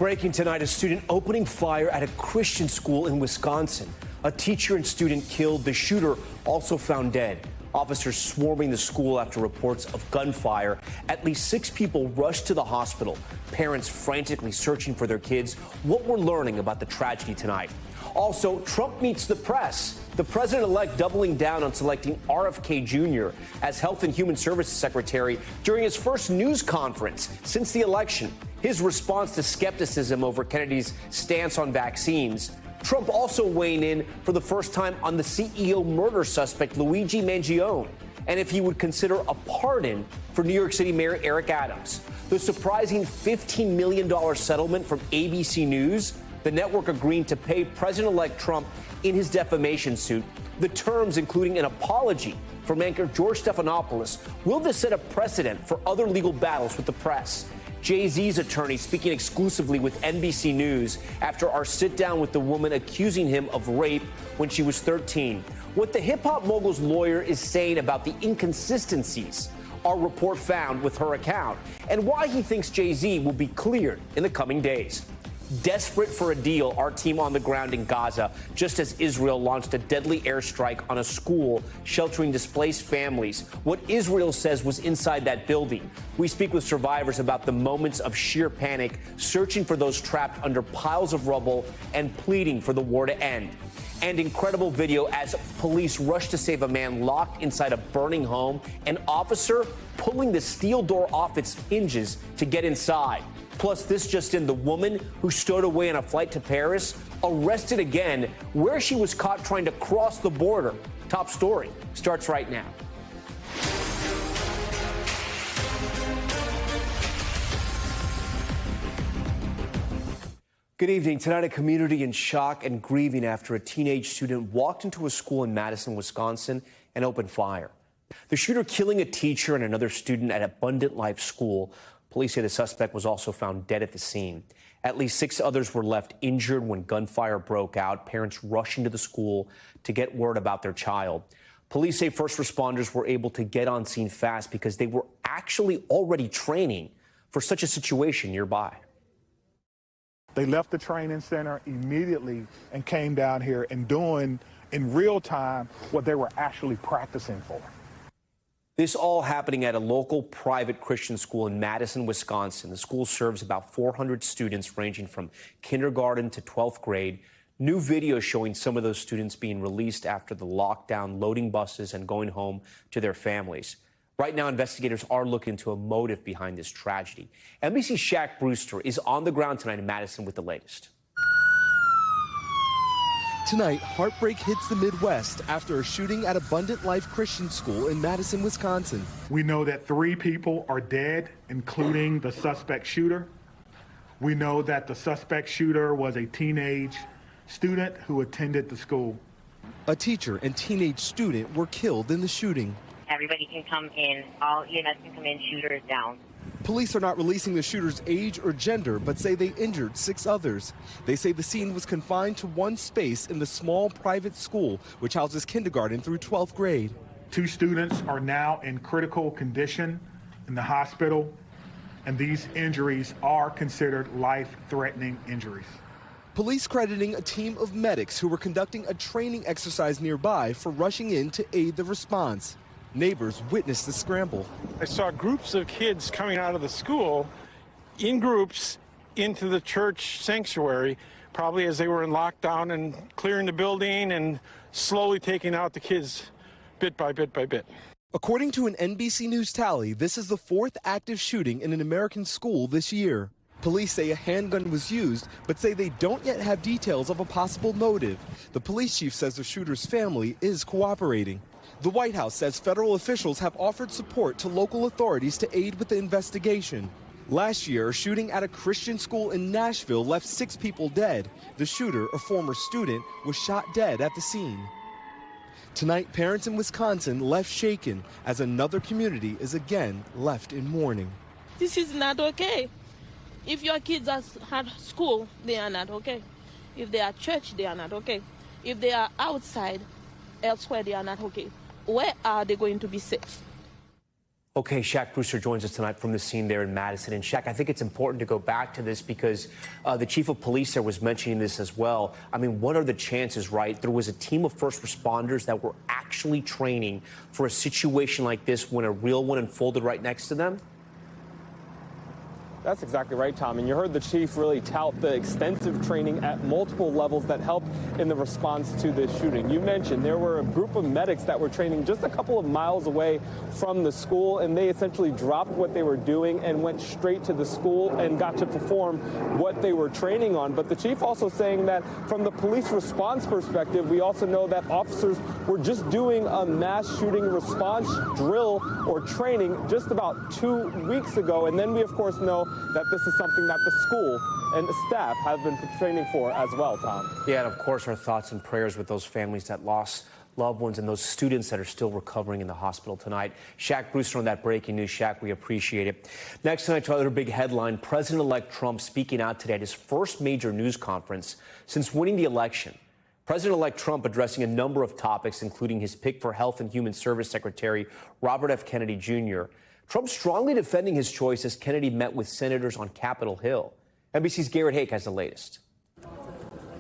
Breaking tonight, a student opening fire at a Christian school in Wisconsin. A teacher and student killed, the shooter also found dead. Officers swarming the school after reports of gunfire. At least 6 people rushed to the hospital. Parents frantically searching for their kids. What we're learning about the tragedy tonight. Also, Trump meets the press. The president-elect doubling down on selecting RFK Jr. as Health and Human Services Secretary during his first news conference since the election. His response to skepticism over Kennedy's stance on vaccines. Trump also weighing in for the first time on the CEO murder suspect Luigi Mangione, and if he would consider a pardon for New York City Mayor Eric Adams. The surprising $15 million settlement from ABC News, the network agreeing to pay President-elect Trump in his defamation suit. The terms including an apology from anchor George Stephanopoulos. Will this set a precedent for other legal battles with the press? Jay-Z's attorney speaking exclusively with NBC News after our sit-down with the woman accusing him of rape when she was 13. What the hip-hop mogul's lawyer is saying about the inconsistencies our report found with her account, and why he thinks Jay-Z will be cleared in the coming days. Desperate for a deal, our team on the ground in Gaza, just as Israel launched a deadly airstrike on a school sheltering displaced families. What Israel says was inside that building. We speak with survivors about the moments of sheer panic, searching for those trapped under piles of rubble and pleading for the war to end. And incredible video as police rush to save a man locked inside a burning home, an officer pulling the steel door off its hinges to get inside. Plus, this just in, the woman who stowed away on a flight to Paris, arrested again, where she was caught trying to cross the border. Top story starts right now. Good evening. Tonight, a community in shock and grieving after a teenage student walked into a school in Madison, Wisconsin, and opened fire. The shooter killing a teacher and another student at Abundant Life School. Police say the suspect was also found dead at the scene. At least 6 others were left injured when gunfire broke out, parents rushing to the school to get word about their child. Police say first responders were able to get on scene fast because they were actually already training for such a situation nearby. They left the training center immediately and came down here and doing in real time what they were actually practicing for. This all happening at a local private Christian school in Madison, Wisconsin. The school serves about 400 students ranging from kindergarten to 12th grade. New video showing some of those students being released after the lockdown, loading buses and going home to their families. Right now, investigators are looking into a motive behind this tragedy. NBC's Shaq Brewster is on the ground tonight in Madison with the latest. Tonight, heartbreak hits the Midwest after a shooting at Abundant Life Christian School in Madison, Wisconsin. We know that 3 people are dead, including the suspect shooter. We know that the suspect shooter was a teenage student who attended the school. A teacher and teenage student were killed in the shooting. Everybody can come in. All EMS can come in. Shooter is down. Police are not releasing the shooter's age or gender, but say they injured 6 others. They say the scene was confined to one space in the small private school, which houses kindergarten through 12th grade. 2 students are now in critical condition in the hospital, and these injuries are considered life-threatening injuries. Police crediting a team of medics who were conducting a training exercise nearby for rushing in to aid the response. Neighbors witnessed the scramble. I saw groups of kids coming out of the school in groups into the church sanctuary, probably as they were in lockdown, and clearing the building and slowly taking out the kids bit by bit by bit. According to an NBC News tally, this is the 4th active shooting in an American school this year. Police say a handgun was used, but say they don't yet have details of a possible motive. The police chief says the shooter's family is cooperating. The White House says federal officials have offered support to local authorities to aid with the investigation. Last year, a shooting at a Christian school in Nashville left 6 people dead. The shooter, a former student, was shot dead at the scene. Tonight, parents in Wisconsin left shaken as another community is again left in mourning. This is not okay. If your kids are at school, they are not okay. If they are at church, they are not okay. If they are outside, elsewhere, they are not okay. Where are they going to be safe? Okay, Shaq Brewster joins us tonight from the scene there in Madison. And Shaq, I think it's important to go back to this because the chief of police there was mentioning this as well. I mean, what are the chances, right? There was a team of first responders that were actually training for a situation like this when a real one unfolded right next to them? That's exactly right, Tom. And you heard the chief really tout the extensive training at multiple levels that helped in the response to this shooting. You mentioned there were a group of medics that were training just a couple of miles away from the school, and they essentially dropped what they were doing and went straight to the school and got to perform what they were training on. But the chief also saying that from the police response perspective, we also know that officers were just doing a mass shooting response drill or training just about 2 weeks ago. And then we, of course, know that this is something that the school and the staff have been training for as well, Tom. Yeah, and of course, our thoughts and prayers with those families that lost loved ones and those students that are still recovering in the hospital tonight. Shaq Brewster on that breaking news. Shaq, we appreciate it. Next tonight, to another big headline, President-elect Trump speaking out today at his first major news conference since winning the election. President-elect Trump addressing a number of topics, including his pick for Health and Human Service Secretary Robert F. Kennedy Jr., Trump strongly defending his choice as Kennedy met with senators on Capitol Hill. NBC's Garrett Hake has the latest.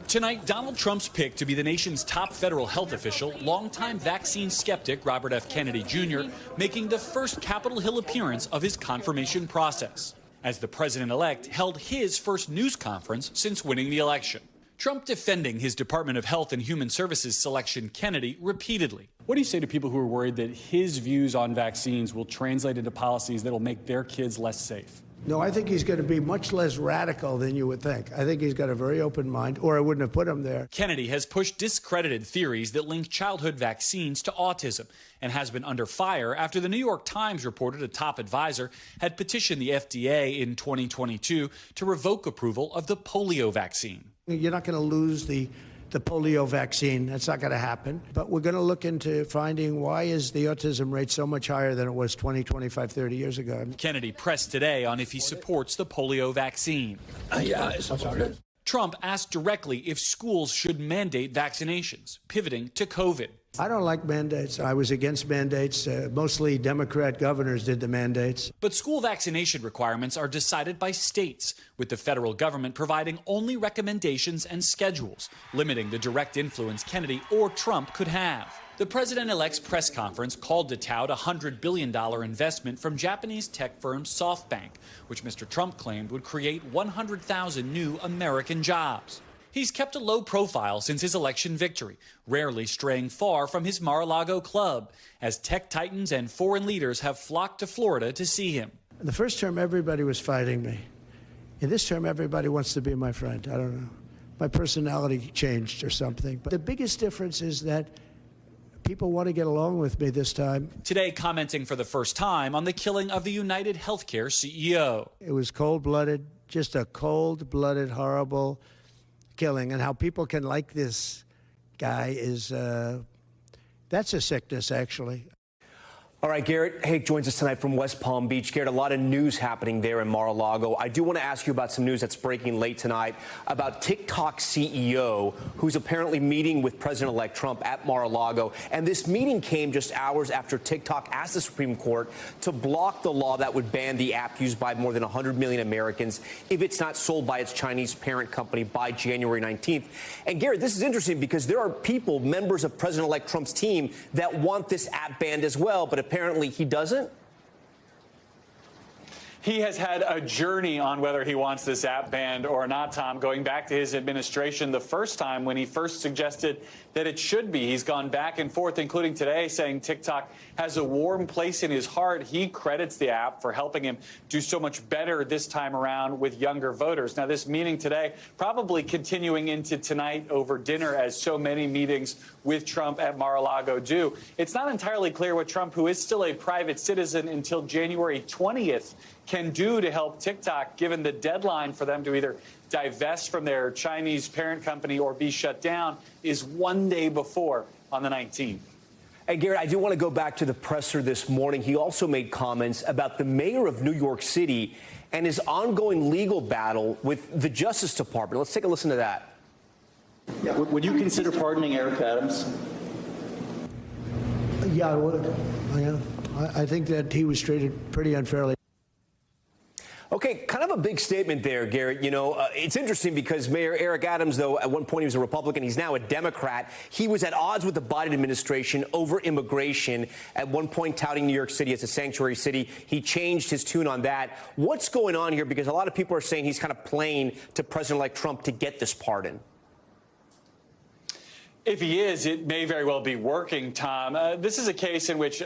Tonight, Donald Trump's pick to be the nation's top federal health official, longtime vaccine skeptic Robert F. Kennedy Jr., making the first Capitol Hill appearance of his confirmation process, as the president-elect held his first news conference since winning the election. Trump defending his Department of Health and Human Services selection Kennedy repeatedly. What do you say to people who are worried that his views on vaccines will translate into policies that will make their kids less safe? No, I think he's going to be much less radical than you would think. I think he's got a very open mind, or I wouldn't have put him there. Kennedy has pushed discredited theories that link childhood vaccines to autism and has been under fire after the New York Times reported a top advisor had petitioned the FDA in 2022 to revoke approval of the polio vaccine. You're not going to lose the polio vaccine. That's not going to happen. But we're going to look into finding why is the autism rate so much higher than it was 20, 25, 30 years ago. Kennedy pressed today on if he supports the polio vaccine. Yeah, I support it. Trump asked directly if schools should mandate vaccinations, pivoting to COVID. I don't like mandates. I was against mandates. Mostly Democrat governors did the mandates. But school vaccination requirements are decided by states, with the federal government providing only recommendations and schedules, limiting the direct influence Kennedy or Trump could have. The president-elect's press conference called to tout a $100 billion investment from Japanese tech firm SoftBank, which Mr. Trump claimed would create 100,000 new American jobs. He's kept a low profile since his election victory, rarely straying far from his Mar-a-Lago club, as tech titans and foreign leaders have flocked to Florida to see him. In the first term, everybody was fighting me. In this term, everybody wants to be my friend. I don't know. My personality changed or something. But the biggest difference is that people want to get along with me this time. Today, commenting for the first time on the killing of the United Healthcare CEO. It was cold-blooded, just a cold-blooded, horrible killing, and how people can like this guy is, that's a sickness, actually. All right, Garrett Hake joins us tonight from West Palm Beach. Garrett, a lot of news happening there in Mar-a-Lago. I do want to ask you about some news that's breaking late tonight about TikTok CEO, who's apparently meeting with President-elect Trump at Mar-a-Lago. And this meeting came just hours after TikTok asked the Supreme Court to block the law that would ban the app used by more than 100 million Americans if it's not sold by its Chinese parent company by January 19th. And Garrett, this is interesting because there are people, members of President-elect Trump's team, that want this app banned as well, but apparently he doesn't. He has had a journey on whether he wants this app banned or not, Tom, going back to his administration the first time when he first suggested that it should be. He's gone back and forth, including today, saying TikTok has a warm place in his heart. He credits the app for helping him do so much better this time around with younger voters. Now, this meeting today probably continuing into tonight over dinner, as so many meetings with Trump at Mar-a-Lago do. It's not entirely clear what Trump, who is still a private citizen until January 20th, can do to help TikTok, given the deadline for them to either divest from their Chinese parent company or be shut down is one day before, on the 19th. Hey, Garrett, I do want to go back to the presser this morning. He also made comments about the mayor of New York City and his ongoing legal battle with the Justice Department. Let's take a listen to that. Yeah. Would you consider pardoning Eric Adams? Yeah, I would. Yeah. I think that he was treated pretty unfairly. Okay, kind of a big statement there, Garrett. You know, it's interesting because Mayor Eric Adams, though, at one point he was a Republican. He's now a Democrat. He was at odds with the Biden administration over immigration, at one point touting New York City as a sanctuary city. He changed his tune on that. What's going on here? Because a lot of people are saying he's kind of playing to President-elect Trump to get this pardon. If he is, it may very well be working, Tom. This is a case in which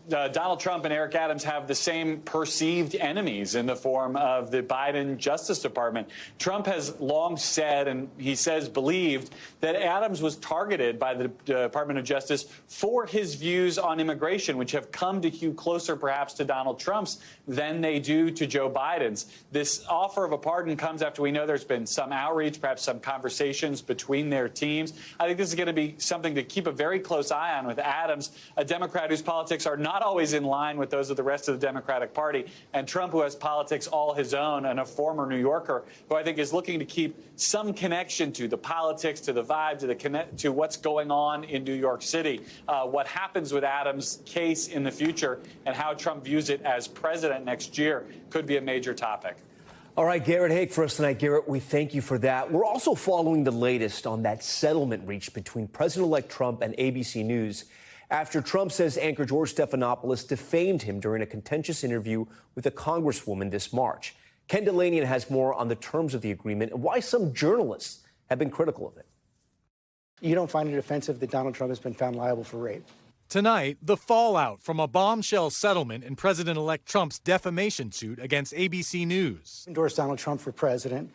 Donald Trump and Eric Adams have the same perceived enemies in the form of the Biden Justice Department. Trump has long said, and he says believed, that Adams was targeted by the Department of Justice for his views on immigration, which have come to hew closer perhaps to Donald Trump's than they do to Joe Biden's. This offer of a pardon comes after we know there's been some outreach, perhaps some conversations between their teams. I think this is going to be something to keep a very close eye on with Adams, a Democrat whose politics are not always in line with those of the rest of the Democratic Party, and Trump, who has politics all his own, and a former New Yorker who I think is looking to keep some connection to the politics, to the vibe, to what's going on in New York City. What happens with Adams' case in the future and how Trump views it as president next year could be a major topic. All right, Garrett Haake for us tonight. Garrett, we thank you for that. We're also following the latest on that settlement reached between President-elect Trump and ABC News after Trump says anchor George Stephanopoulos defamed him during a contentious interview with a congresswoman this March. Ken Delanian has more on the terms of the agreement and why some journalists have been critical of it. You don't find it offensive that Donald Trump has been found liable for rape? Tonight, the fallout from a bombshell settlement in President-elect Trump's defamation suit against ABC News. Endorsed Donald Trump for president.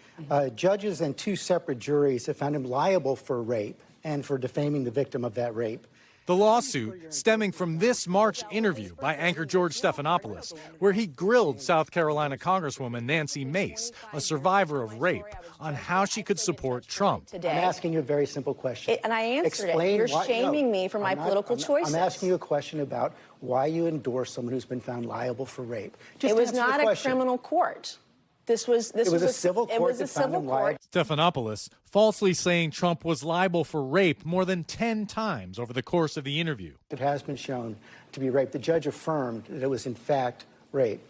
Judges and two separate juries have found him liable for rape and for defaming the victim of that rape. The lawsuit stemming from this March interview by anchor George Stephanopoulos, where he grilled South Carolina Congresswoman Nancy Mace, a survivor of rape, on how she could support Trump. I'm asking you a very simple question. And I answered it. You're shaming me for my political choices. I'm asking you a question about why you endorse someone who's been found liable for rape. It was not a criminal court. This was a civil court. It was a civil court. Stephanopoulos falsely saying Trump was liable for rape more than 10 times over the course of the interview. It has been shown to be rape. The judge affirmed that it was in fact rape.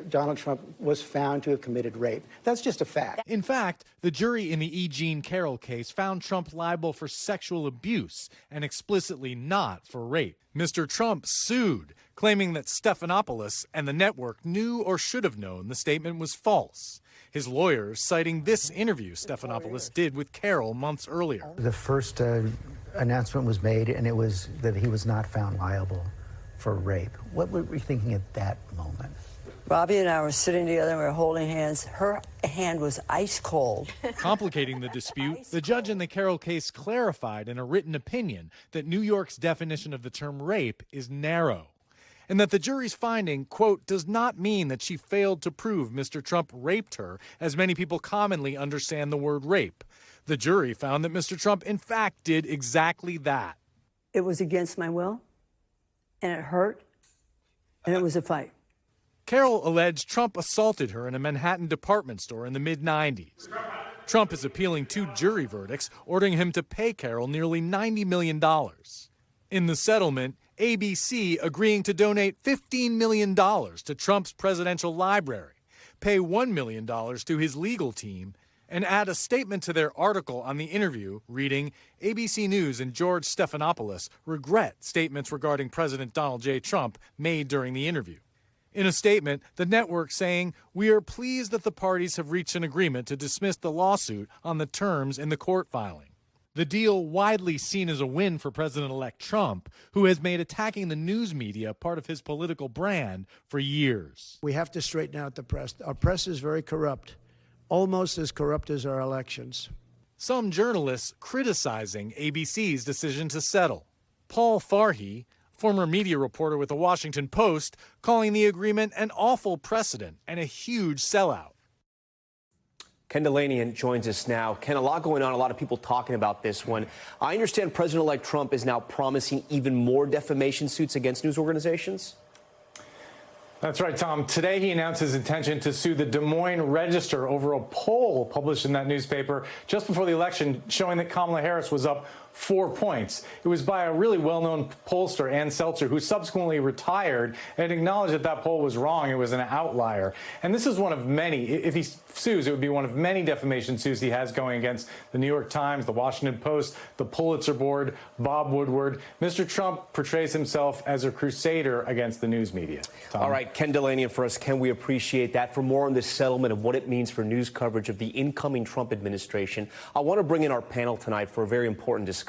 Donald Trump was found to have committed rape. That's just a fact. In fact, the jury in the E. Jean Carroll case found Trump liable for sexual abuse and explicitly not for rape. Mr. Trump sued, claiming that Stephanopoulos and the network knew or should have known the statement was false. His lawyers citing this interview Stephanopoulos did with Carroll months earlier. The first announcement was made, and it was that he was not found liable for rape. What were we thinking at that moment? Robbie and I were sitting together and we were holding hands. Her hand was ice cold. Complicating the dispute, the judge in the Carroll case clarified in a written opinion that New York's definition of the term rape is narrow, and that the jury's finding, quote, does not mean that she failed to prove Mr. Trump raped her, as many people commonly understand the word rape. The jury found that Mr. Trump, in fact, did exactly that. It was against my will, and it hurt, and it was a fight. Carroll alleged Trump assaulted her in a Manhattan department store in the mid-'90s. Trump is appealing 2 jury verdicts, ordering him to pay Carroll nearly $90 million. In the settlement, ABC agreeing to donate $15 million to Trump's presidential library, pay $1 million to his legal team, and add a statement to their article on the interview reading, ABC News and George Stephanopoulos regret statements regarding President Donald J. Trump made during the interview. In a statement, the network saying, "We are pleased that the parties have reached an agreement to dismiss the lawsuit on the terms in the court filing." The deal widely seen as a win for President-elect Trump, who has made attacking the news media part of his political brand for years. We have to straighten out the press. Our press is very corrupt, almost as corrupt as our elections. Some journalists criticizing ABC's decision to settle. Paul Farhi, former media reporter with the Washington Post, calling the agreement an awful precedent and a huge sellout. Ken Delanian joins us now. Ken, a lot going on, a lot of people talking about this one. I understand President-elect Trump is now promising even more defamation suits against news organizations? That's right, Tom. Today he announced his intention to sue the Des Moines Register over a poll published in that newspaper just before the election showing that Kamala Harris was up 4 points. It was by a really well-known pollster, Ann Seltzer, who subsequently retired and acknowledged that that poll was wrong. It was an outlier. And this is one of many. If he sues, it would be one of many defamation suits he has going against the New York Times, the Washington Post, the Pulitzer Board, Bob Woodward. Mr. Trump portrays himself as a crusader against the news media. Tom? All right, Ken Delaney for us. Ken, we appreciate that. For more on this settlement and what it means for news coverage of the incoming Trump administration, I want to bring in our panel tonight for a very important discussion.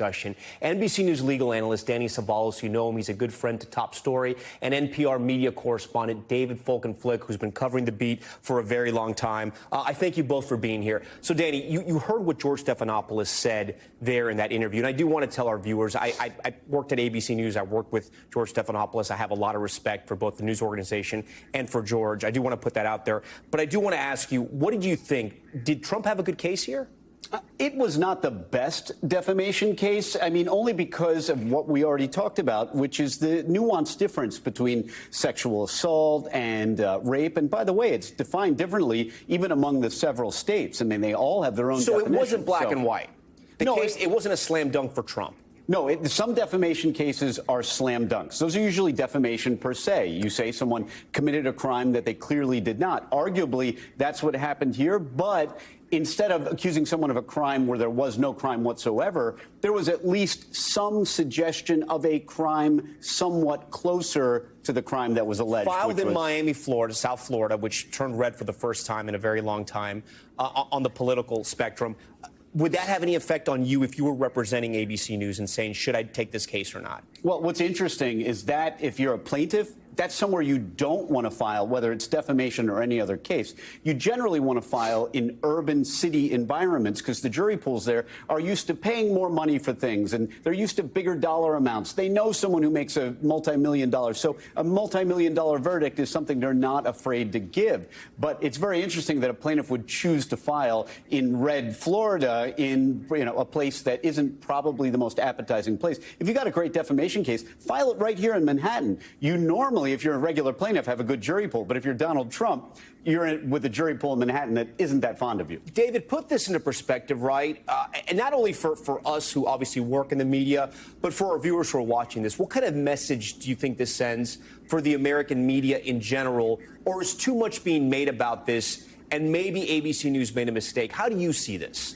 NBC News legal analyst Danny Savalos, you know him. He's a good friend to Top Story, and NPR media correspondent David Folkenflik, who's been covering the beat for a very long time. I thank you both for being here. So, Danny, you heard what George Stephanopoulos said there in that interview, and I do want to tell our viewers, I worked at ABC News. I worked with George Stephanopoulos. I have a lot of respect for both the news organization and for George. I do want to put that out there. But I do want to ask you, what did you think? Did Trump have a good case here? It was not the best defamation case. I mean, only because of what we already talked about, which is the nuanced difference between sexual assault and rape. And by the way, it's defined differently even among the several states. I mean, they all have their own definitions. So it wasn't black and white. It wasn't a slam dunk for Trump. No, some defamation cases are slam dunks. Those are usually defamation per se. You say someone committed a crime that they clearly did not. Arguably, that's what happened here. But instead of accusing someone of a crime where there was no crime whatsoever, there was at least some suggestion of a crime somewhat closer to the crime that was alleged. Filed in Miami, Florida, South Florida, which turned red for the first time in a very long time on the political spectrum. Would that have any effect on you if you were representing ABC News and saying, should I take this case or not? Well, what's interesting is that if you're a plaintiff, that's somewhere you don't want to file, whether it's defamation or any other case. You generally want to file in urban city environments because the jury pools there are used to paying more money for things and they're used to bigger dollar amounts. They know someone who makes a multi-million-dollar. So a multi-million-dollar verdict is something they're not afraid to give. But it's very interesting that a plaintiff would choose to file in red Florida, in a place that isn't probably the most appetizing place. If you got a great defamation case, file it right here in Manhattan. You normally, if you're a regular plaintiff, have a good jury pool. But if you're Donald Trump, you're with a jury pool in Manhattan that isn't that fond of you. David, put this into perspective, right? And not only for us who obviously work in the media, but for our viewers who are watching this. What kind of message do you think this sends for the American media in general? Or is too much being made about this and maybe ABC News made a mistake? How do you see this?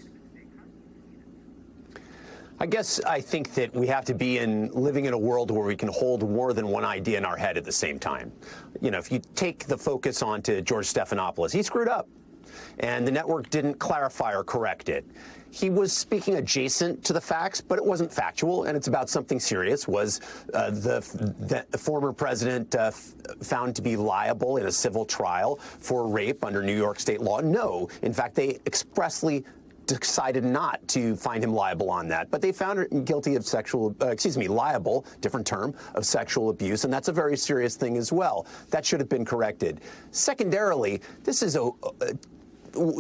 I think that we have to be living in a world where we can hold more than one idea in our head at the same time. If you take the focus onto George Stephanopoulos, he screwed up, and the network didn't clarify or correct it. He was speaking adjacent to the facts, but it wasn't factual, and it's about something serious. Was the former president found to be liable in a civil trial for rape under New York state law? No. In fact, they expressly decided not to find him liable on that, but they found him guilty of liable, different term, of sexual abuse, and that's a very serious thing as well. That should have been corrected. Secondarily, this is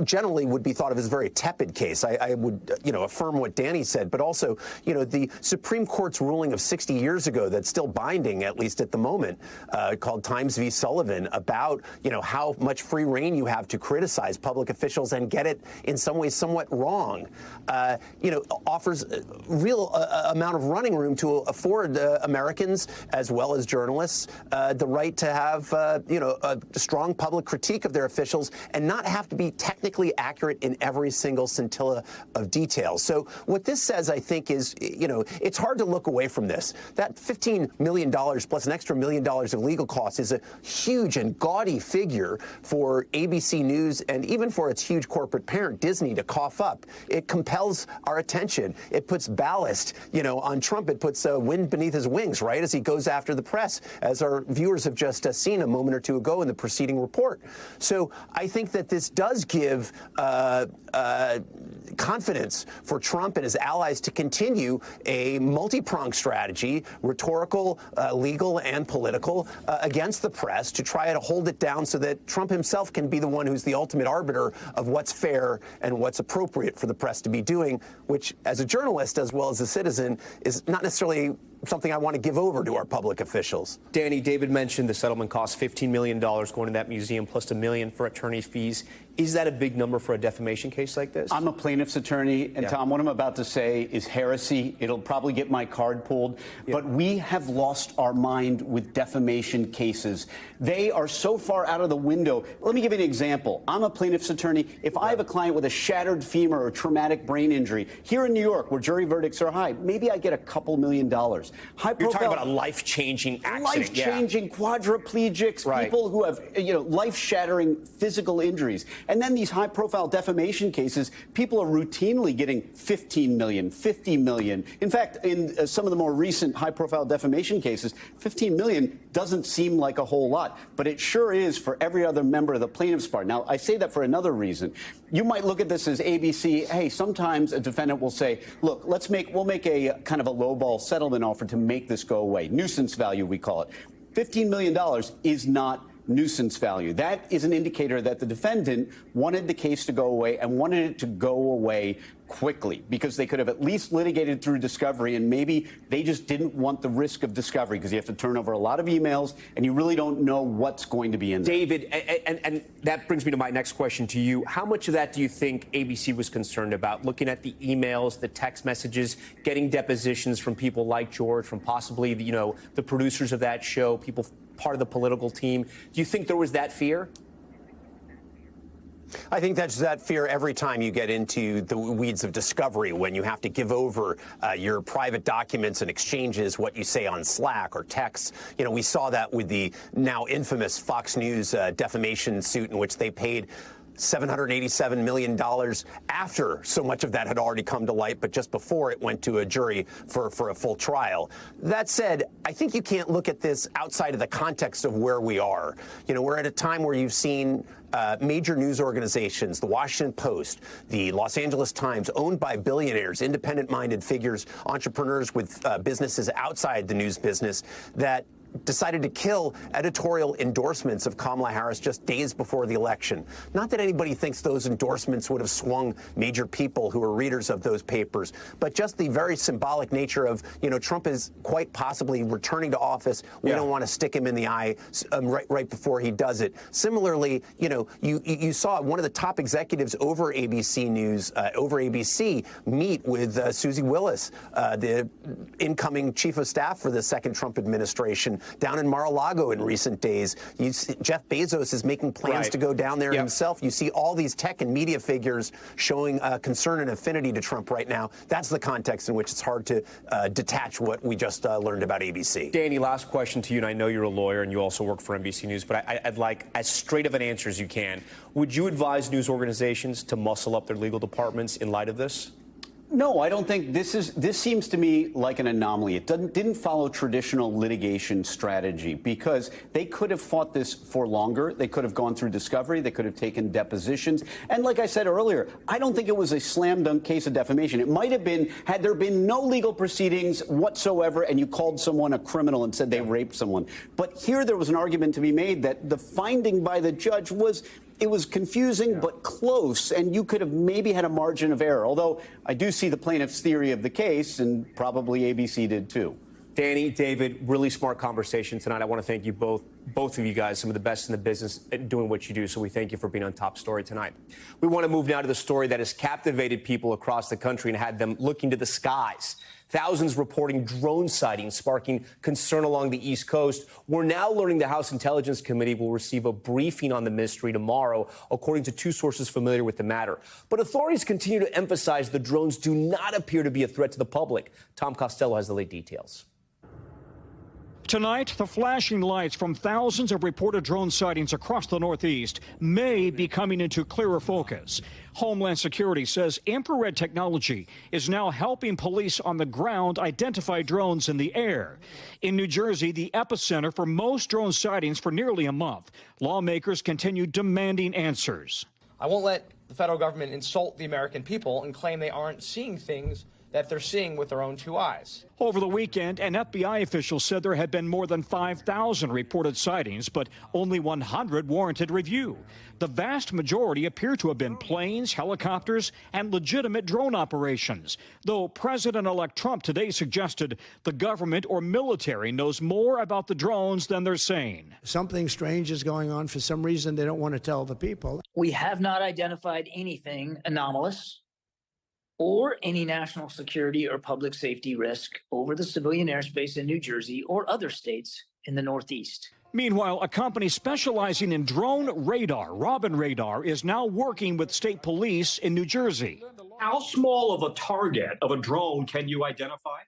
generally would be thought of as a very tepid case. I would, affirm what Danny said, but also, the Supreme Court's ruling of 60 years ago that's still binding, at least at the moment, called Times v. Sullivan, about, how much free rein you have to criticize public officials and get it in some ways somewhat wrong, offers real amount of running room to afford Americans as well as journalists the right to have, a strong public critique of their officials and not have to be technically accurate in every single scintilla of detail. So what this says, I think, is, it's hard to look away from this. That $15 million plus an extra $1 million of legal costs is a huge and gaudy figure for ABC News and even for its huge corporate parent, Disney, to cough up. It compels our attention. It puts ballast, on Trump. It puts wind beneath his wings, right, as he goes after the press, as our viewers have just seen a moment or two ago in the preceding report. So I think that this does give confidence for Trump and his allies to continue a multi-pronged strategy, rhetorical, legal, and political, against the press to try to hold it down so that Trump himself can be the one who's the ultimate arbiter of what's fair and what's appropriate for the press to be doing, which, as a journalist as well as a citizen, is not necessarily something I want to give over to our public officials. Danny, David mentioned the settlement costs $15 million going to that museum plus $1 million for attorney fees. Is that a big number for a defamation case like this? I'm a plaintiff's attorney, and Tom, what I'm about to say is heresy. It'll probably get my card pulled, but we have lost our mind with defamation cases. They are so far out of the window. Let me give you an example. I'm a plaintiff's attorney. If I have a client with a shattered femur or traumatic brain injury here in New York, where jury verdicts are high, maybe I get a couple $1 million. You're talking about a life-changing accident. Life-changing quadriplegics, people who have, life-shattering physical injuries. And then these high-profile defamation cases, people are routinely getting $15 million, $50 million. In fact, in some of the more recent high-profile defamation cases, $15 million doesn't seem like a whole lot, but it sure is for every other member of the plaintiff's bar. Now, I say that for another reason. You might look at this as ABC. Hey, sometimes a defendant will say, look, we'll make a kind of a lowball settlement offer to make this go away. Nuisance value, we call it. $15 million is not nuisance value. That is an indicator that the defendant wanted the case to go away and wanted it to go away quickly, because they could have at least litigated through discovery, and maybe they just didn't want the risk of discovery, because you have to turn over a lot of emails and you really don't know what's going to be in there. David, and that brings me to my next question to you. How much of that do you think ABC was concerned about, looking at the emails, the text messages, getting depositions from people like George, from possibly the producers of that show, people part of the political team? Do you think there was that fear? I think that's that fear every time you get into the weeds of discovery, when you have to give over your private documents and exchanges, what you say on Slack or texts. We saw that with the now infamous Fox News defamation suit, in which they paid $787 million after so much of that had already come to light, but just before it went to a jury for a full trial. That said, I think you can't look at this outside of the context of where we are. We're at a time where you've seen major news organizations, the Washington Post, the Los Angeles Times, owned by billionaires, independent-minded figures, entrepreneurs with businesses outside the news business, that decided to kill editorial endorsements of Kamala Harris just days before the election. Not that anybody thinks those endorsements would have swung major people who are readers of those papers, but just the very symbolic nature of, Trump is quite possibly returning to office. We don't want to stick him in the eye right before he does it. Similarly, you saw one of the top executives over ABC News, over ABC, meet with Susie Willis, the incoming chief of staff for the second Trump administration, down in Mar-a-Lago in recent days. Jeff Bezos is making plans to go down there himself. You see all these tech and media figures showing concern and affinity to Trump right now. That's the context in which it's hard to detach what we just learned about ABC. Danny, last question to you, and I know you're a lawyer and you also work for NBC News, but I'd like as straight of an answer as you can. Would you advise news organizations to muscle up their legal departments in light of this? No, I don't think this seems to me like an anomaly. It didn't follow traditional litigation strategy, because they could have fought this for longer. They could have gone through discovery. They could have taken depositions. And like I said earlier, I don't think it was a slam dunk case of defamation. It might have been, had there been no legal proceedings whatsoever and you called someone a criminal and said they raped someone. But here there was an argument to be made that the finding by the judge was, it was confusing but close, and you could have maybe had a margin of error, although I do see the plaintiff's theory of the case, and probably ABC did too. Danny, David, really smart conversation tonight. I want to thank you both of you guys, some of the best in the business at doing what you do, so we thank you for being on Top Story tonight. We want to move now to the story that has captivated people across the country and had them looking to the skies. Thousands reporting drone sightings, sparking concern along the East Coast. We're now learning the House Intelligence Committee will receive a briefing on the mystery tomorrow, according to two sources familiar with the matter. But authorities continue to emphasize the drones do not appear to be a threat to the public. Tom Costello has the late details. Tonight, the flashing lights from thousands of reported drone sightings across the Northeast may be coming into clearer focus. Homeland Security says infrared technology is now helping police on the ground identify drones in the air. In New Jersey, the epicenter for most drone sightings for nearly a month, lawmakers continue demanding answers. I won't let the federal government insult the American people and claim they aren't seeing things that they're seeing with their own two eyes. Over the weekend, an FBI official said there had been more than 5,000 reported sightings, but only 100 warranted review. The vast majority appear to have been planes, helicopters, and legitimate drone operations, though President-elect Trump today suggested the government or military knows more about the drones than they're saying. Something strange is going on. For some reason, they don't want to tell the people. We have not identified anything anomalous or any national security or public safety risk over the civilian airspace in New Jersey or other states in the Northeast. Meanwhile, a company specializing in drone radar, Robin Radar, is now working with state police in New Jersey. How small of a target of a drone can you identify?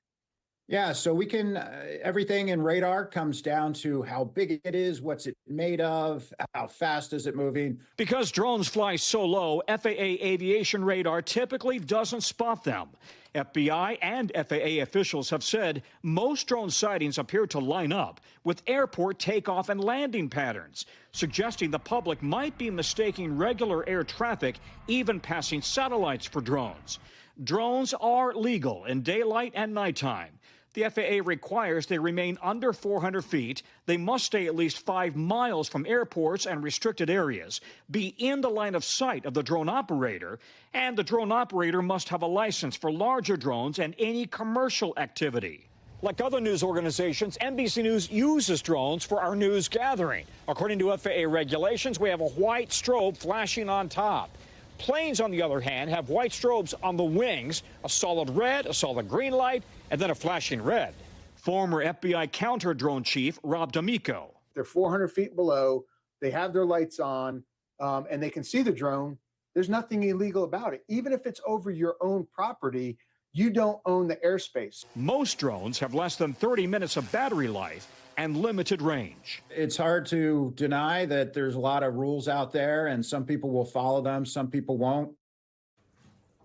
Yeah, so we can, everything in radar comes down to how big it is, what's it made of, how fast is it moving. Because drones fly so low, FAA aviation radar typically doesn't spot them. FBI and FAA officials have said most drone sightings appear to line up with airport takeoff and landing patterns, suggesting the public might be mistaking regular air traffic, even passing satellites, for drones. Drones are legal in daylight and nighttime. The FAA requires they remain under 400 feet. They must stay at least 5 miles from airports and restricted areas, be in the line of sight of the drone operator, and the drone operator must have a license for larger drones and any commercial activity. Like other news organizations, NBC News uses drones for our news gathering. According to FAA regulations, we have a white strobe flashing on top. Planes, on the other hand, have white strobes on the wings, a solid red, a solid green light, and then a flashing red. Former FBI counter-drone chief Rob D'Amico. They're 400 feet below, they have their lights on, and they can see the drone. There's nothing illegal about it. Even if it's over your own property, you don't own the airspace. Most drones have less than 30 minutes of battery life and limited range. It's hard to deny that there's a lot of rules out there, and some people will follow them, some people won't.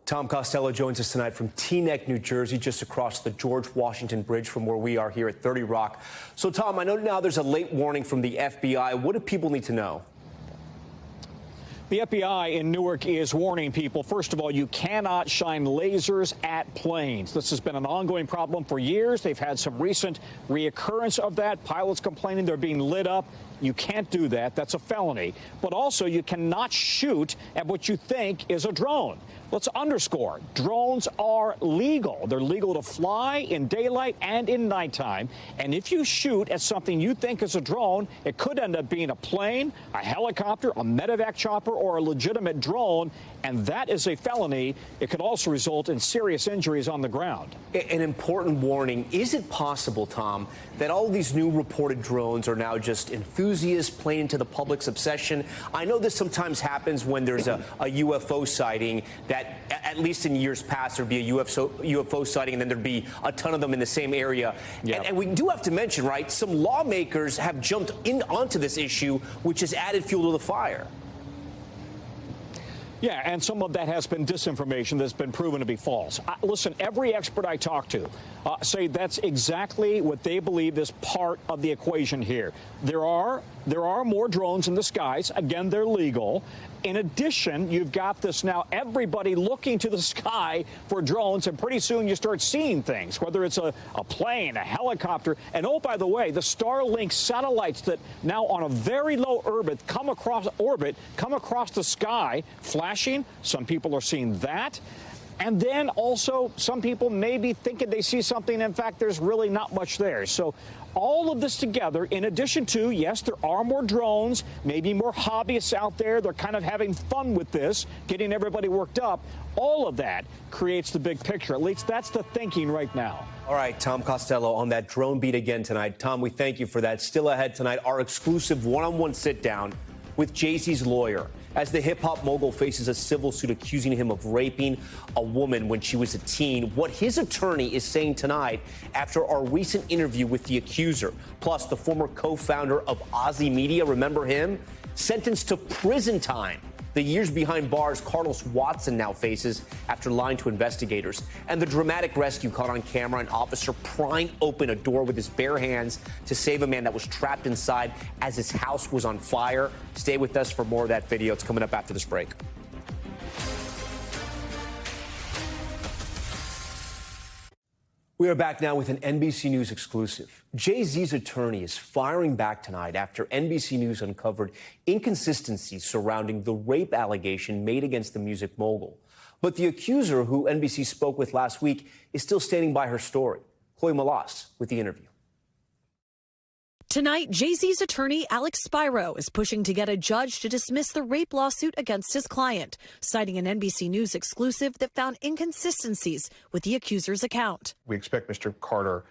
Tom Costello joins us tonight from Teaneck, New Jersey, just across the George Washington Bridge from where we are here at 30 Rock. So, Tom, I know now there's a late warning from the FBI. What do people need to know? The FBI in Newark is warning people, first of all, you cannot shine lasers at planes. This has been an ongoing problem for years. They've had some recent reoccurrence of that. Pilots complaining they're being lit up. You can't do that. That's a felony. But also, you cannot shoot at what you think is a drone. Let's underscore, drones are legal. They're legal to fly in daylight and in nighttime. And if you shoot at something you think is a drone, it could end up being a plane, a helicopter, a medevac chopper, or a legitimate drone. And that is a felony. It could also result in serious injuries on the ground. An important warning. Is it possible, Tom, that all these new reported drones are now just enthusiasts playing into the public's obsession? I know this sometimes happens when there's a UFO sighting, that at least in years past there'd be a UFO sighting and then there'd be a ton of them in the same area. Yep. And we do have to mention, right, some lawmakers have jumped onto this issue, which has added fuel to the fire. Yeah, and some of that has been disinformation that's been proven to be false. Listen, every expert I talk to say that's exactly what they believe is part of the equation here. There are more drones in the skies. Again, they're legal. In addition, you've got this now, everybody looking to the sky for drones, and pretty soon you start seeing things, whether it's a plane, a helicopter. And oh, by the way, the Starlink satellites that now on a very low orbit come across the sky, flashing. Some people are seeing that. And then also some people may be thinking they see something. In fact, there's really not much there. So all of this together, in addition to, yes, there are more drones, maybe more hobbyists out there. They're kind of having fun with this, getting everybody worked up. All of that creates the big picture. At least that's the thinking right now. All right, Tom Costello on that drone beat again tonight. Tom, we thank you for that. Still ahead tonight, our exclusive one-on-one sit-down with Jay-Z's lawyer, as the hip-hop mogul faces a civil suit accusing him of raping a woman when she was a teen. What his attorney is saying tonight after our recent interview with the accuser. Plus, the former co-founder of Ozzy Media, remember him? Sentenced to prison time. The years behind bars Carlos Watson now faces after lying to investigators. And the dramatic rescue caught on camera, an officer prying open a door with his bare hands to save a man that was trapped inside as his house was on fire. Stay with us for more of that video. It's coming up after this break. We are back now with an NBC News exclusive. Jay-Z's attorney is firing back tonight after NBC News uncovered inconsistencies surrounding the rape allegation made against the music mogul. But the accuser, who NBC spoke with last week, is still standing by her story. Chloe Malas with the interview. Tonight, Jay-Z's attorney, Alex Spiro, is pushing to get a judge to dismiss the rape lawsuit against his client, citing an NBC News exclusive that found inconsistencies with the accuser's account. We expect Mr. Carter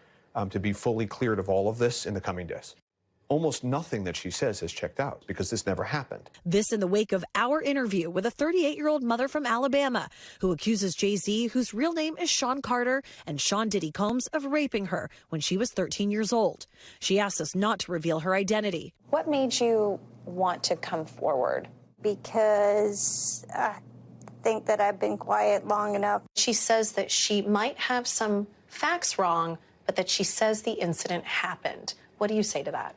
to be fully cleared of all of this in the coming days. Almost nothing that she says has checked out because this never happened. This in the wake of our interview with a 38-year-old mother from Alabama who accuses Jay-Z, whose real name is Sean Carter, and Sean Diddy Combs of raping her when she was 13 years old. She asked us not to reveal her identity. What made you want to come forward? Because I think that I've been quiet long enough. She says that she might have some facts wrong, but that she says the incident happened. What do you say to that?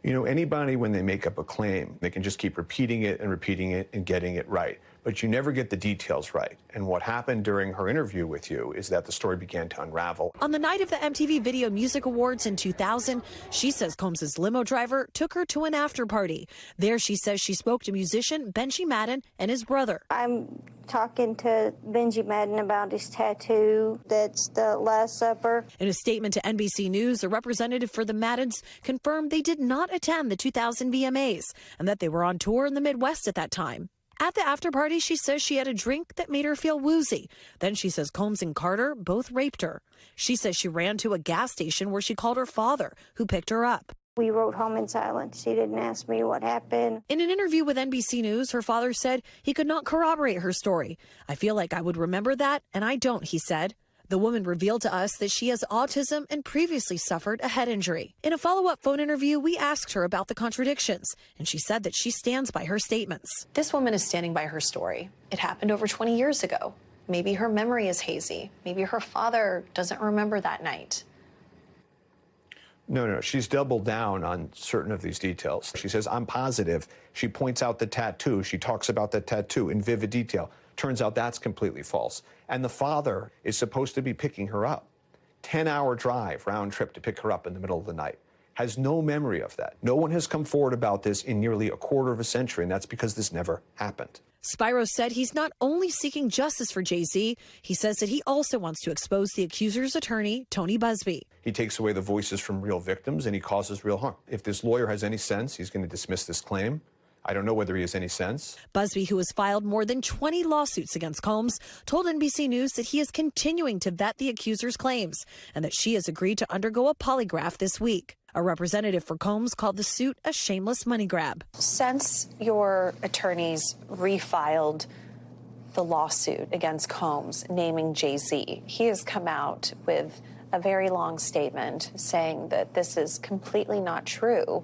You know, anybody, when they make up a claim, they can just keep repeating it and getting it right. But you never get the details right. And what happened during her interview with you is that the story began to unravel. On the night of the MTV Video Music Awards in 2000, she says Combs' limo driver took her to an after party. There, she says she spoke to musician Benji Madden and his brother. I'm talking to Benji Madden about his tattoo. That's the Last Supper. In a statement to NBC News, a representative for the Maddens confirmed they did not attend the 2000 VMAs and that they were on tour in the Midwest at that time. At the after party, she says she had a drink that made her feel woozy. Then she says Combs and Carter both raped her. She says she ran to a gas station where she called her father, who picked her up. We rode home in silence. She didn't ask me what happened. In an interview with NBC News, her father said he could not corroborate her story. I feel like I would remember that, and I don't, he said. The woman revealed to us that she has autism and previously suffered a head injury. In a follow-up phone interview, we asked her about the contradictions, and she said that she stands by her statements. This woman is standing by her story. It happened over 20 years ago. Maybe her memory is hazy. Maybe her father doesn't remember that night. No, she's doubled down on certain of these details. She says, I'm positive. She points out the tattoo. She talks about the tattoo in vivid detail. Turns out that's completely false. And the father is supposed to be picking her up. 10-hour drive, round trip to pick her up in the middle of the night. Has no memory of that. No one has come forward about this in nearly a quarter of a century, and that's because this never happened. Spiro said he's not only seeking justice for Jay-Z, he says that he also wants to expose the accuser's attorney, Tony Busby. He takes away the voices from real victims, and he causes real harm. If this lawyer has any sense, he's going to dismiss this claim. I don't know whether he has any sense. Busby, who has filed more than 20 lawsuits against Combs, told NBC News that he is continuing to vet the accuser's claims and that she has agreed to undergo a polygraph this week. A representative for Combs called the suit a shameless money grab. Since your attorneys refiled the lawsuit against Combs naming Jay-Z, he has come out with a very long statement saying that this is completely not true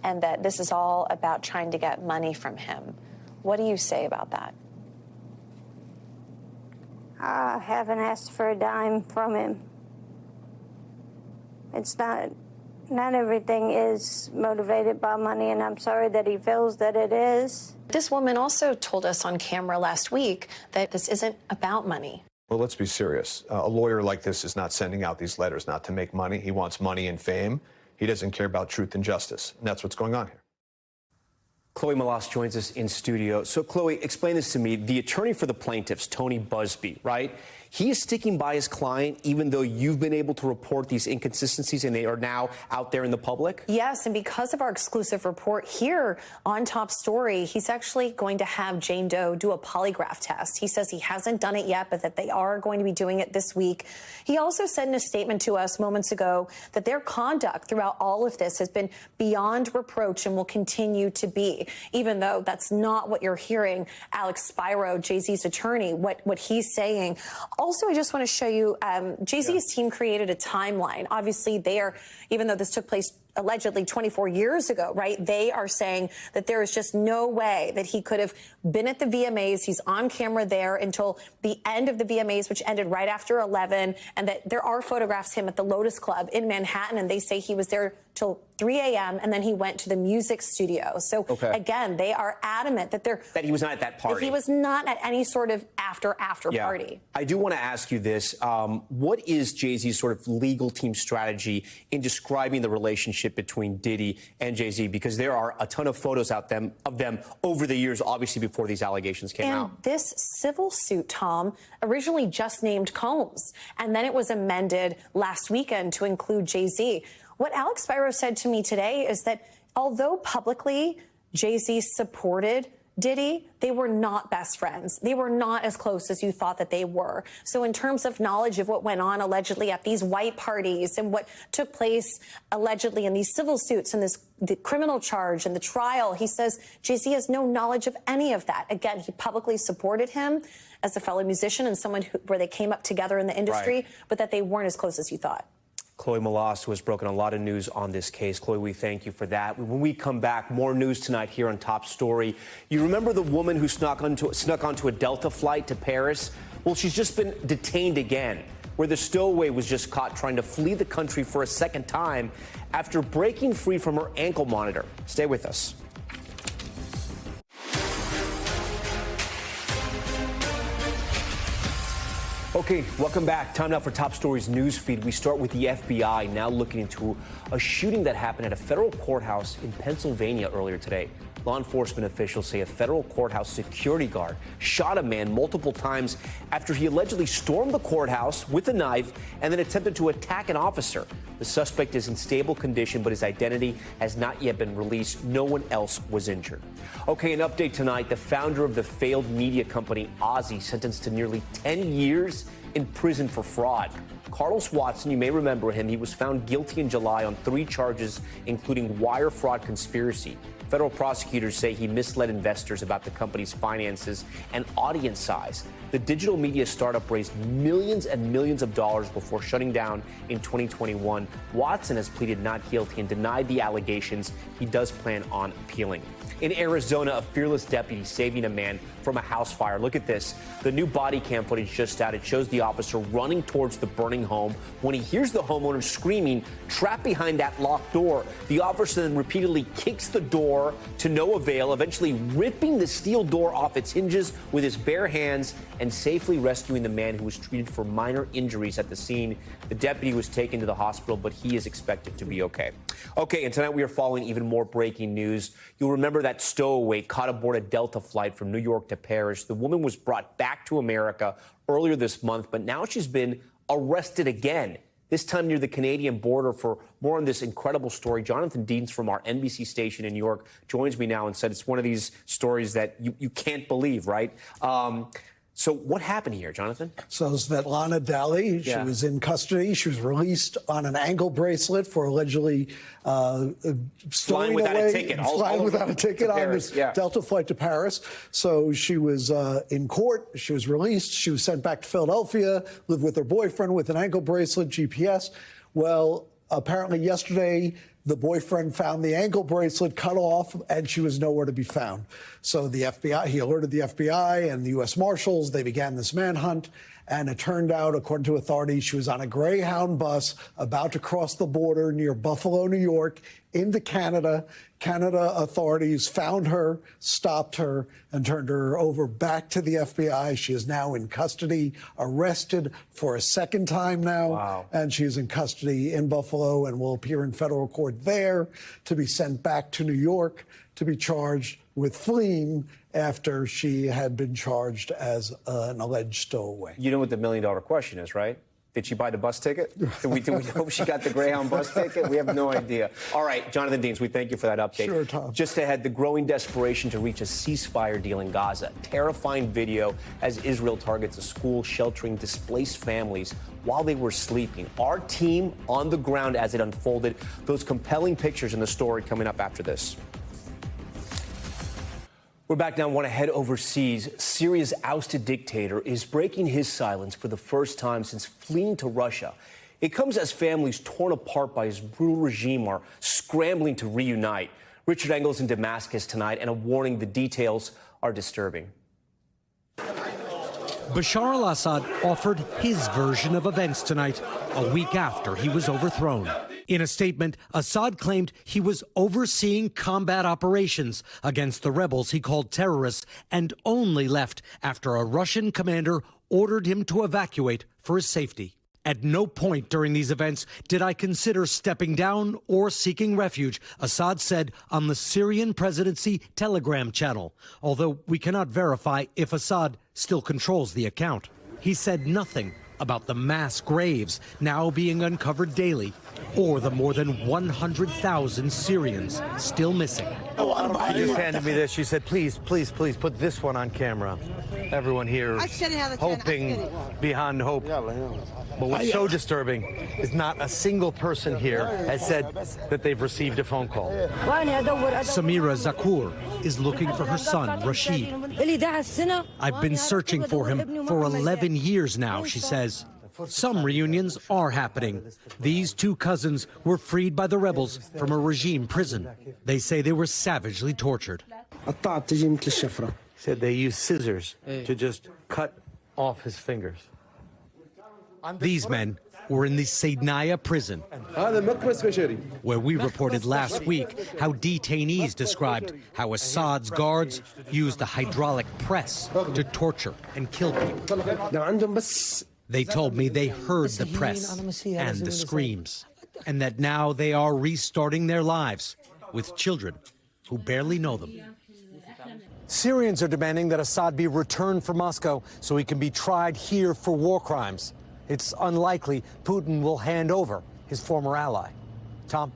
and that this is all about trying to get money from him. What do you say about that? I haven't asked for a dime from him. It's not everything is motivated by money, and I'm sorry that he feels that it is. This woman also told us on camera last week that this isn't about money. Well, let's be serious. A lawyer like this is not sending out these letters not to make money. He wants money and fame. He doesn't care about truth and justice. And that's what's going on here. Chloe Malas joins us in studio. So, Chloe, explain this to me. The attorney for the plaintiffs, Tony Busby, right? He is sticking by his client even though you've been able to report these inconsistencies and they are now out there in the public? Yes, and because of our exclusive report here on Top Story, he's actually going to have Jane Doe do a polygraph test. He says he hasn't done it yet, but that they are going to be doing it this week. He also said in a statement to us moments ago that their conduct throughout all of this has been beyond reproach and will continue to be, even though that's not what you're hearing Alex Spiro, Jay-Z's attorney, what he's saying. Also, I just want to show you, Jay-Z's team created a timeline. Obviously, even though this took place allegedly 24 years ago, right? They are saying that there is just no way that he could have been at the VMAs. He's on camera there until the end of the VMAs, which ended right after 11, and that there are photographs of him at the Lotus Club in Manhattan, and they say he was there till 3 a.m. and then he went to the music studio. So again, they are adamant that he was not at that party. That he was not at any sort of after party. I do want to ask you this. What is Jay-Z's sort of legal team strategy in describing the relationship between Diddy and Jay-Z? Because there are a ton of photos of them over the years, obviously before these allegations came out. And this civil suit, Tom, originally just named Combs, and then it was amended last weekend to include Jay-Z. What Alex Spiro said to me today is that although publicly Jay-Z supported Diddy, they were not best friends. They were not as close as you thought that they were. So in terms of knowledge of what went on allegedly at these white parties and what took place allegedly in these civil suits and the criminal charge and the trial, he says Jay-Z has no knowledge of any of that. Again, he publicly supported him as a fellow musician and someone where they came up together in the industry, but that they weren't as close as you thought. Chloe Malas, who has broken a lot of news on this case. Chloe, we thank you for that. When we come back, more news tonight here on Top Story. You remember the woman who snuck onto a Delta flight to Paris? Well, she's just been detained again, where the stowaway was just caught trying to flee the country for a second time after breaking free from her ankle monitor. Stay with us. Okay, welcome back. Time now for Top Story's news feed. We start with the FBI now looking into a shooting that happened at a federal courthouse in Pennsylvania earlier today. Law enforcement officials say a federal courthouse security guard shot a man multiple times after he allegedly stormed the courthouse with a knife and then attempted to attack an officer. The suspect is in stable condition, but his identity has not yet been released. No one else was injured. Okay, an update tonight. The founder of the failed media company Ozzy sentenced to nearly 10 years in prison for fraud. Carlos Watson, you may remember him. He was found guilty in July on 3 charges, including wire fraud conspiracy. Federal prosecutors say he misled investors about the company's finances and audience size. The digital media startup raised millions and millions of dollars before shutting down in 2021. Watson has pleaded not guilty and denied the allegations. He does plan on appealing. In Arizona, a fearless deputy saving a man from a house fire. Look at this. The new body cam footage just out. It shows the officer running towards the burning home. When he hears the homeowner screaming, trapped behind that locked door, the officer then repeatedly kicks the door to no avail, eventually ripping the steel door off its hinges with his bare hands and safely rescuing the man who was treated for minor injuries at the scene. The deputy was taken to the hospital, but he is expected to be okay. Okay, and tonight we are following even more breaking news. You'll remember that stowaway caught aboard a Delta flight from New York to Paris. The woman was brought back to America earlier this month, but now she's been arrested again, this time near the Canadian border. For more on this incredible story, Jonathan Deans from our NBC station in New York joins me now and said it's one of these stories that you can't believe, right? So what happened here, Jonathan? So Svetlana Dali, she was in custody. She was released on an ankle bracelet for allegedly flying without a ticket. Flying without a ticket on this Delta flight to Paris. So she was in court. She was released. She was sent back to Philadelphia, lived with her boyfriend with an ankle bracelet, GPS. Well, apparently yesterday, the boyfriend found the ankle bracelet cut off, and she was nowhere to be found. So the FBI, he alerted the FBI and the U.S. Marshals. They began this manhunt, and it turned out, according to authorities, she was on a Greyhound bus about to cross the border near Buffalo, New York, into Canada. Canada authorities found her, stopped her, and turned her over back to the FBI. She is now in custody, arrested for a second time now. Wow. And she is in custody in Buffalo and will appear in federal court there to be sent back to New York to be charged with fleeing after she had been charged as an alleged stowaway. You know what the $1 million question is, right? Did she buy the bus ticket? Do we know if she got the Greyhound bus ticket? We have no idea. All right, Jonathan Deans, we thank you for that update. Sure, Tom. Just ahead, the growing desperation to reach a ceasefire deal in Gaza. Terrifying video as Israel targets a school sheltering displaced families while they were sleeping. Our team on the ground as it unfolded. Those compelling pictures in the story coming up after this. We're back now. Want to head overseas. Syria's ousted dictator is breaking his silence for the first time since fleeing to Russia. It comes as families torn apart by his brutal regime are scrambling to reunite. Richard Engels in Damascus tonight, and a warning: the details are disturbing. Bashar al-Assad offered his version of events tonight, a week after he was overthrown. In a statement, Assad claimed he was overseeing combat operations against the rebels he called terrorists, and only left after a Russian commander ordered him to evacuate for his safety. At no point during these events did I consider stepping down or seeking refuge, Assad said on the Syrian presidency Telegram channel, although we cannot verify if Assad still controls the account. He said nothing about the mass graves now being uncovered daily, or the more than 100,000 Syrians still missing. She just handed me this. She said, please, please, please put this one on camera. Everyone here is hoping beyond hope. But what's so disturbing is not a single person here has said that they've received a phone call. Samira Zakour is looking for her son, Rashid. I've been searching for him for 11 years now, she says. Some reunions are happening. These two cousins were freed by the rebels from a regime prison. They say they were savagely tortured. Said they used scissors to just cut off his fingers. These men were in the Saydnaya prison, where we reported last week how detainees described how Assad's guards used the hydraulic press to torture and kill people. They told me they heard the press and the screams, and that now they are restarting their lives with children who barely know them. Syrians are demanding that Assad be returned from Moscow so he can be tried here for war crimes. It's unlikely Putin will hand over his former ally. Tom?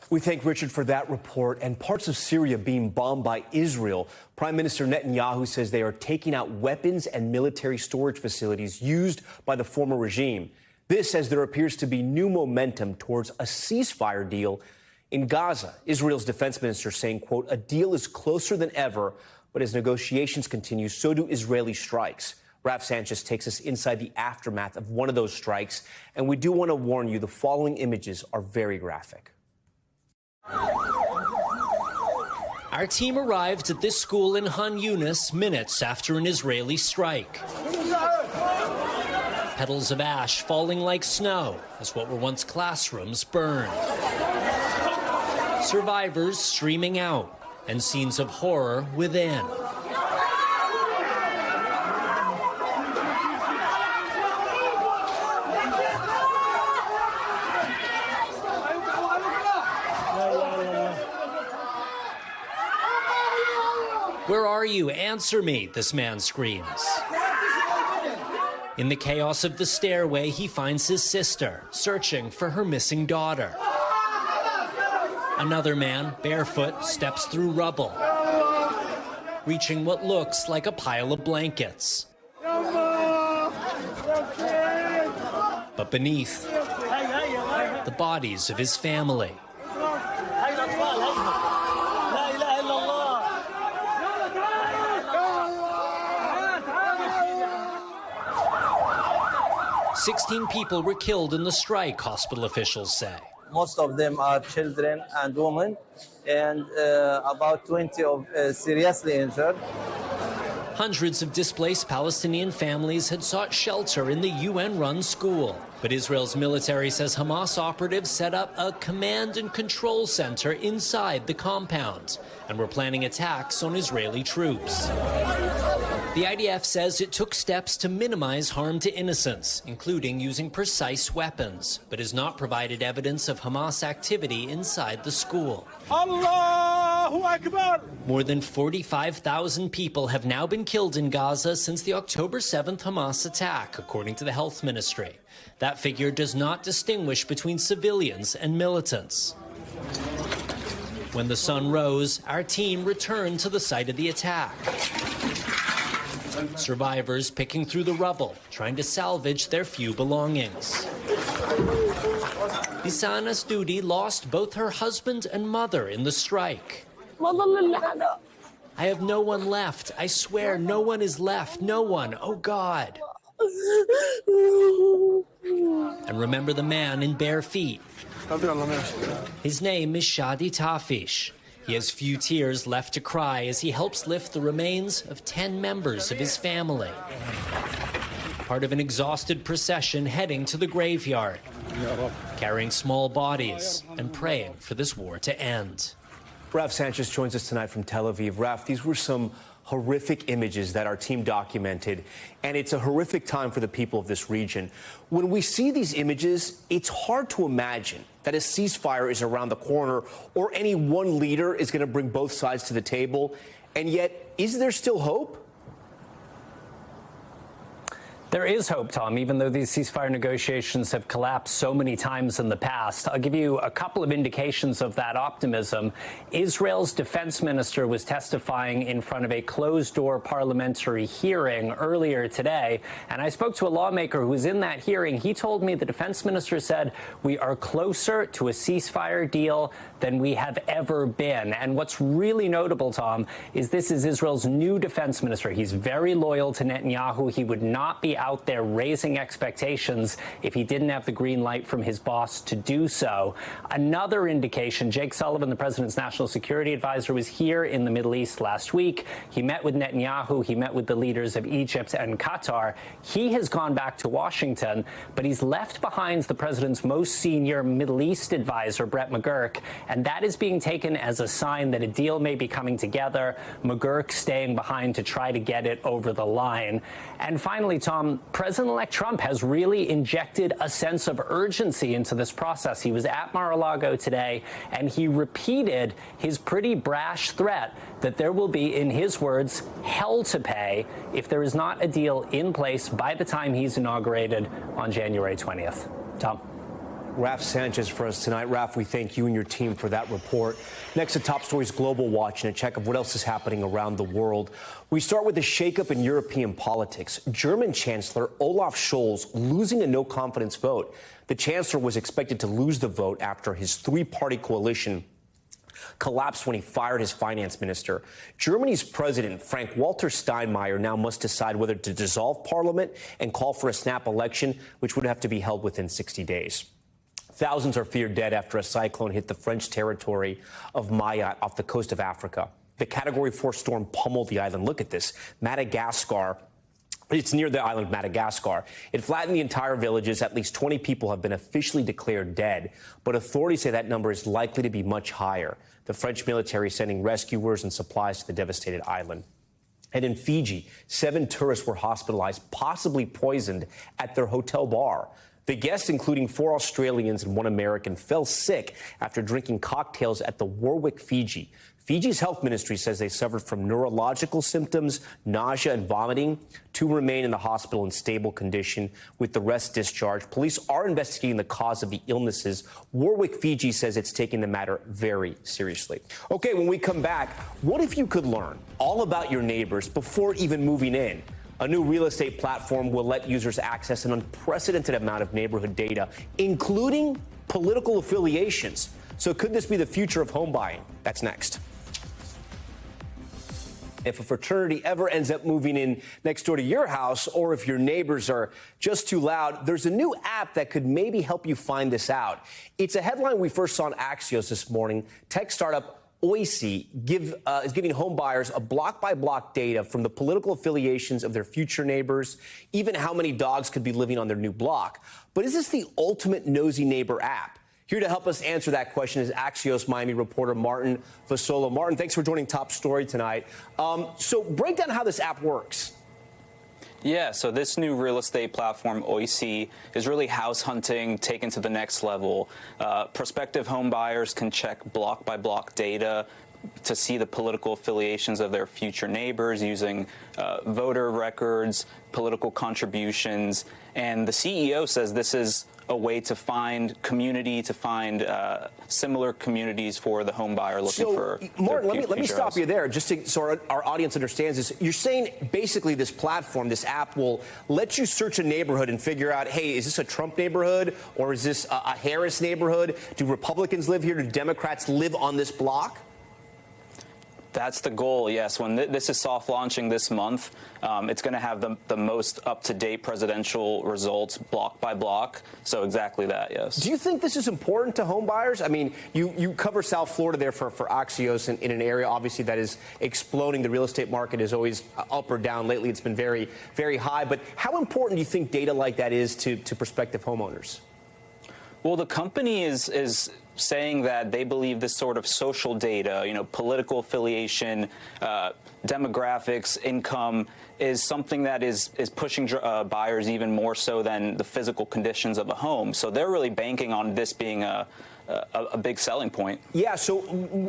We thank Richard for that report. And parts of Syria being bombed by Israel. Prime Minister Netanyahu says they are taking out weapons and military storage facilities used by the former regime. This as there appears to be new momentum towards a ceasefire deal in Gaza. Israel's defense minister saying, quote, a deal is closer than ever, but as negotiations continue, so do Israeli strikes. Raf Sanchez takes us inside the aftermath of one of those strikes. And we do want to warn you, the following images are very graphic. Our team arrived at this school in Han Yunis minutes after an Israeli strike. Petals of ash falling like snow as what were once classrooms burned. Survivors streaming out and scenes of horror within. Where are you? Answer me, this man screams. In the chaos of the stairway, he finds his sister, searching for her missing daughter. Another man, barefoot, steps through rubble, reaching what looks like a pile of blankets. But beneath, the bodies of his family. 16 people were killed in the strike, hospital officials say. Most of them are children and women, and about 20 of seriously injured. Hundreds of displaced Palestinian families had sought shelter in the UN-run school. But Israel's military says Hamas operatives set up a command and control center inside the compound and were planning attacks on Israeli troops. The IDF says it took steps to minimize harm to innocents, including using precise weapons, but has not provided evidence of Hamas activity inside the school. Allahu Akbar! More than 45,000 people have now been killed in Gaza since the October 7th Hamas attack, according to the health ministry. That figure does not distinguish between civilians and militants. When the sun rose, our team returned to the site of the attack. Survivors picking through the rubble, trying to salvage their few belongings. Bisana Studi lost both her husband and mother in the strike. I have no one left. I swear, no one is left. No one. Oh, God. And remember the man in bare feet. His name is Shadi Tafish. He has few tears left to cry as he helps lift the remains of 10 members of his family. Part of an exhausted procession heading to the graveyard, carrying small bodies and praying for this war to end. Raf Sanchez joins us tonight from Tel Aviv. Raf, these were some horrific images that our team documented, and it's a horrific time for the people of this region. When we see these images, it's hard to imagine that a ceasefire is around the corner or any one leader is going to bring both sides to the table. And yet, is there still hope? There is hope, Tom, even though these ceasefire negotiations have collapsed so many times in the past. I'll give you a couple of indications of that optimism. Israel's defense minister was testifying in front of a closed-door parliamentary hearing earlier today, and I spoke to a lawmaker who was in that hearing. He told me the defense minister said, we are closer to a ceasefire deal than we have ever been. And what's really notable, Tom, is this is Israel's new defense minister. He's very loyal to Netanyahu. He would not be out there raising expectations if he didn't have the green light from his boss to do so. Another indication, Jake Sullivan, the president's national security advisor, was here in the Middle East last week. He met with Netanyahu. He met with the leaders of Egypt and Qatar. He has gone back to Washington, but he's left behind the president's most senior Middle East advisor, Brett McGurk, and that is being taken as a sign that a deal may be coming together. McGurk staying behind to try to get it over the line. And finally, Tom, President-elect Trump has really injected a sense of urgency into this process. He was at Mar-a-Lago today, and he repeated his pretty brash threat that there will be, in his words, hell to pay if there is not a deal in place by the time he's inaugurated on January 20th. Tom. Raf Sanchez for us tonight. Raf, we thank you and your team for that report. Next to Top Stories Global Watch and a check of what else is happening around the world. We start with a shakeup in European politics. German Chancellor Olaf Scholz losing a no-confidence vote. The chancellor was expected to lose the vote after his three-party coalition collapsed when he fired his finance minister. Germany's president, Frank-Walter Steinmeier, now must decide whether to dissolve parliament and call for a snap election, which would have to be held within 60 days. Thousands are feared dead after a cyclone hit the French territory of Mayotte off the coast of Africa. The Category 4 storm pummeled the island. Look at this. Madagascar. It's near the island of Madagascar. It flattened the entire villages. At least 20 people have been officially declared dead, but authorities say that number is likely to be much higher. The French military is sending rescuers and supplies to the devastated island. And in Fiji, 7 tourists were hospitalized, possibly poisoned, at their hotel bar. The guests, including 4 Australians and 1 American, fell sick after drinking cocktails at the Warwick, Fiji. Fiji's health ministry says they suffered from neurological symptoms, nausea and vomiting. 2 remain in the hospital in stable condition, with the rest discharged. Police are investigating the cause of the illnesses. Warwick, Fiji says it's taking the matter very seriously. Okay, when we come back, what if you could learn all about your neighbors before even moving in? A new real estate platform will let users access an unprecedented amount of neighborhood data, including political affiliations. So could this be the future of home buying? That's next. If a fraternity ever ends up moving in next door to your house, or if your neighbors are just too loud, there's a new app that could maybe help you find this out. It's a headline we first saw on Axios this morning. Tech startup Ousted is giving home buyers a block-by-block data from the political affiliations of their future neighbors, even how many dogs could be living on their new block. But is this the ultimate nosy neighbor app? Here to help us answer that question is Axios Miami reporter Martin Vasola. Martin, thanks for joining Top Story tonight. So break down how this app works. Yeah, so this new real estate platform, Ousted, is really house hunting taken to the next level. Prospective home buyers can check block-by-block data to see the political affiliations of their future neighbors using voter records, political contributions, and the CEO says this is a way to find community, to find similar communities for the home buyer looking for. Martin, let me stop you there, just so our audience understands this. You're saying basically this platform, this app, will let you search a neighborhood and figure out, hey, is this a Trump neighborhood or is this a Harris neighborhood? Do Republicans live here? Do Democrats live on this block? That's the goal, yes. When this is soft launching this month, it's going to have the most up-to-date presidential results block by block. So exactly that, yes. Do you think this is important to home buyers? I mean, you cover South Florida there for Axios in an area, obviously, that is exploding. The real estate market is always up or down. Lately, it's been very, very high. But how important do you think data like that is to prospective homeowners? Well, the company is saying that they believe this sort of social data, political affiliation, demographics, income, is something that is pushing buyers even more so than the physical conditions of a home. So they're really banking on this being a big selling point. Yeah, so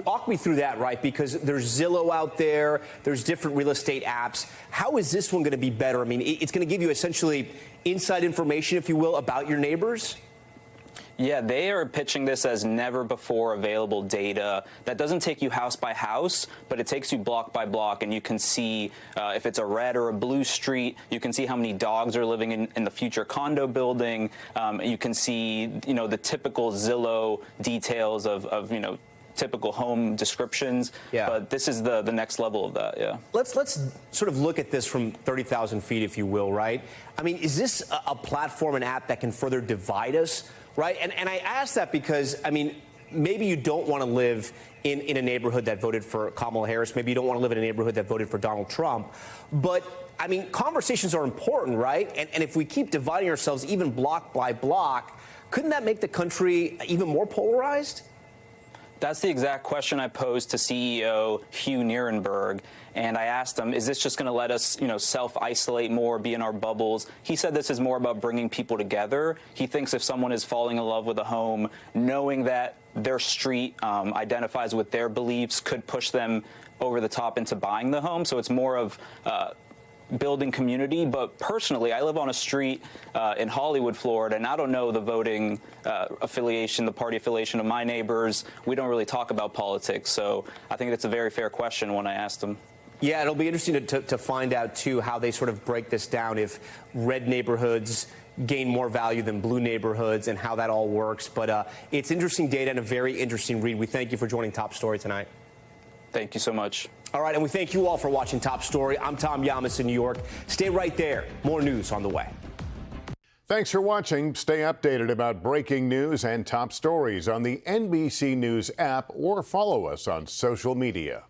walk me through that, right? Because there's Zillow out there, there's different real estate apps. How is this one going to be better? I mean, it's going to give you essentially inside information, if you will, about your neighbors? Yeah, they are pitching this as never before available data that doesn't take you house by house, but it takes you block by block, and you can see if it's a red or a blue street. You can see how many dogs are living in the future condo building. You can see, the typical Zillow details of typical home descriptions. Yeah. But this is the next level of that, yeah. Let's sort of look at this from 30,000 feet, if you will, right? I mean, is this a platform, an app that can further divide us? Right. And I ask that because, I mean, maybe you don't want to live in a neighborhood that voted for Kamala Harris. Maybe you don't want to live in a neighborhood that voted for Donald Trump. But, I mean, conversations are important, right? And if we keep dividing ourselves even block by block, couldn't that make the country even more polarized? That's the exact question I posed to CEO Hugh Nierenberg. And I asked him, is this just going to let us, self-isolate more, be in our bubbles? He said this is more about bringing people together. He thinks if someone is falling in love with a home, knowing that their street identifies with their beliefs could push them over the top into buying the home. So it's more of building community. But personally, I live on a street in Hollywood, Florida, and I don't know the voting affiliation, the party affiliation of my neighbors. We don't really talk about politics. So I think that's a very fair question when I asked them. Yeah, it'll be interesting to find out, too, how they sort of break this down, if red neighborhoods gain more value than blue neighborhoods and how that all works. But it's interesting data and a very interesting read. We thank you for joining Top Story tonight. Thank you so much. All right, and we thank you all for watching Top Story. I'm Tom Llamas in New York. Stay right there. More news on the way. Thanks for watching. Stay updated about breaking news and top stories on the NBC News app or follow us on social media.